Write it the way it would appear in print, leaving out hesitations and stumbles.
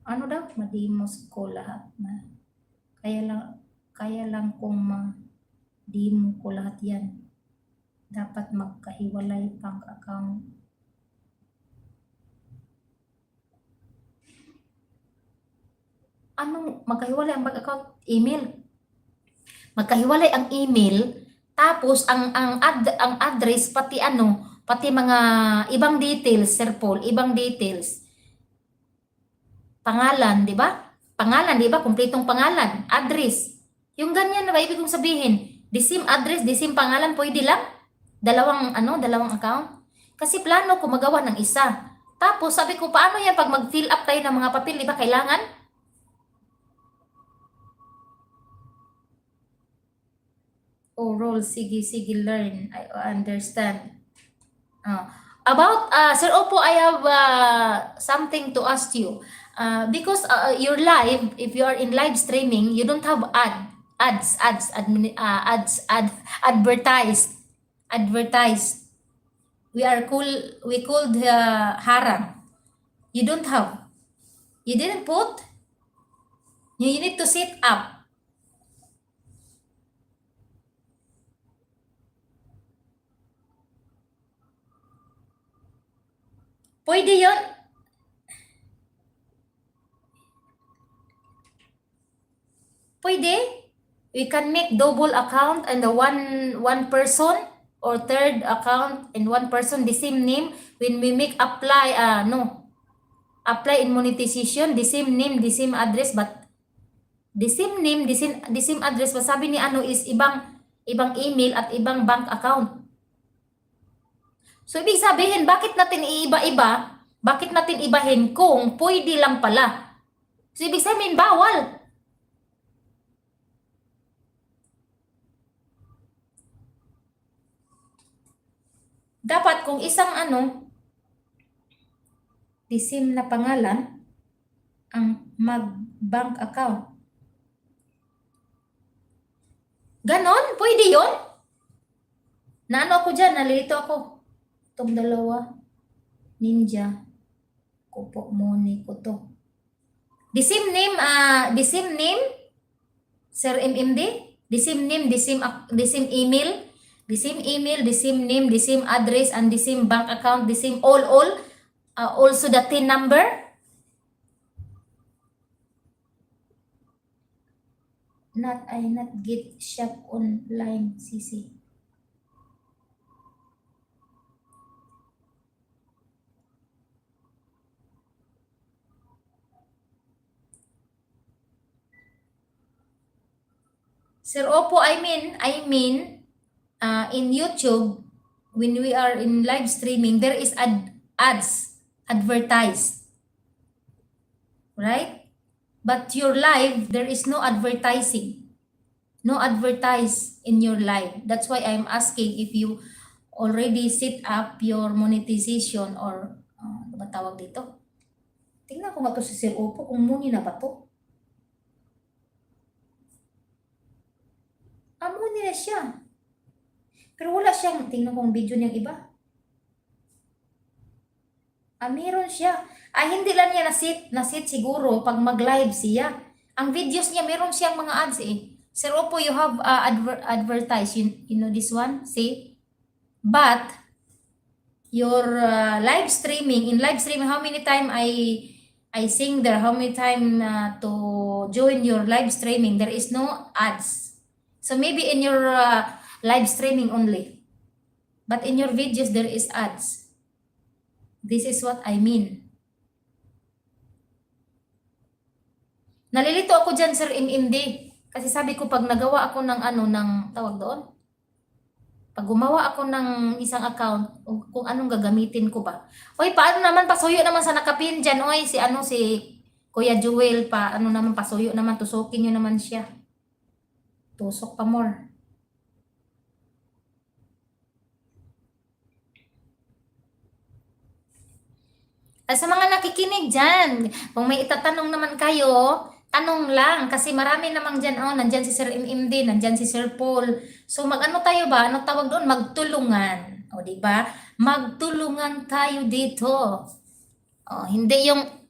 Ano daw? Madimos ko lahat na. Kaya lang kung ma-demo ko lahat yan. Dapat magkahiwalay pang account. Anong magkahiwalay ang bank account? Email. Magkahiwalay ang email, tapos ang address pati pati mga ibang details, Sir Paul, ibang details. Pangalan, 'di ba? Pangalan, 'di ba? Kumpletong pangalan, address. Yung ganyan na ba ibig kong sabihin? The same address, the same pangalan, pwede lang? Dalawang account? Kasi plano ko magawa ng isa. Tapos sabi ko, paano yan pag mag-fill up tayo ng mga papel, 'di ba kailangan? Oh, roll, sige, sige, learn. I understand. About Sir Oppo, I have something to ask you. Because your live, if you are in live streaming, you don't have advertised. Advertised. We called harang. You don't have. You didn't put. You need to set up. Pwede yon. Pwede. We can make double account and the one person or third account and one person the same name when we make apply apply in monetization, the same name, the same address, but the same name, the same address, but sabi ni is ibang email at ibang bank account. So ibig sabihin, bakit natin iiba-iba? Bakit natin ibahin kung pwede lang pala? So ibig sabihin, bawal. Dapat kung isang the same na pangalan ang mag-bank account. Ganon? Pwede yun? Naano ako dyan, nalilito ako. Itong dalawa, ninja, kupo, moni ko to. The same name, Sir MMD? The same name, the same email, the same email, the same name, the same address, and the same bank account, the same all. Also the TIN number. Not get shop online, CC. Sir Oppo, I mean, in YouTube, when we are in live streaming, there is ads advertised, right? But your live, there is no advertising, no advertise in your live. That's why I'm asking if you already set up your monetization or ano ba tawag dito? Tingnan ko nga to sa Sir Oppo kung muni na ba to. Muni na siya. Pero wala siyang, tingnan ko ang video niyang iba. Meron siya. Hindi lang niya na-set siguro pag mag-live siya. Ang videos niya, meron siyang mga ads eh. Sir Oppo, you have advertised, you know this one? See? But, your live streaming, how many time I sing there, how many time to join your live streaming, there is no ads. So maybe in your live streaming only. But in your videos, there is ads. This is what I mean. Nalilito ako dyan, Sir MMD. Kasi sabi ko, pag nagawa ako ng tawag doon? Pag gumawa ako ng isang account, kung anong gagamitin ko ba. Oy, paano naman, pasuyo naman sa nakapin dyan. Oy, si Kuya Jewel, naman, pasuyo naman, tusukin nyo naman siya. Tusok pa more. Sa mga nakikinig dyan, kung may itatanong naman kayo, tanong lang. Kasi marami namang dyan, nandyan si Sir MMD, nandyan si Sir Paul. So tayo ba? Ano tawag doon? Magtulungan. O, diba? Magtulungan tayo dito. Hindi yung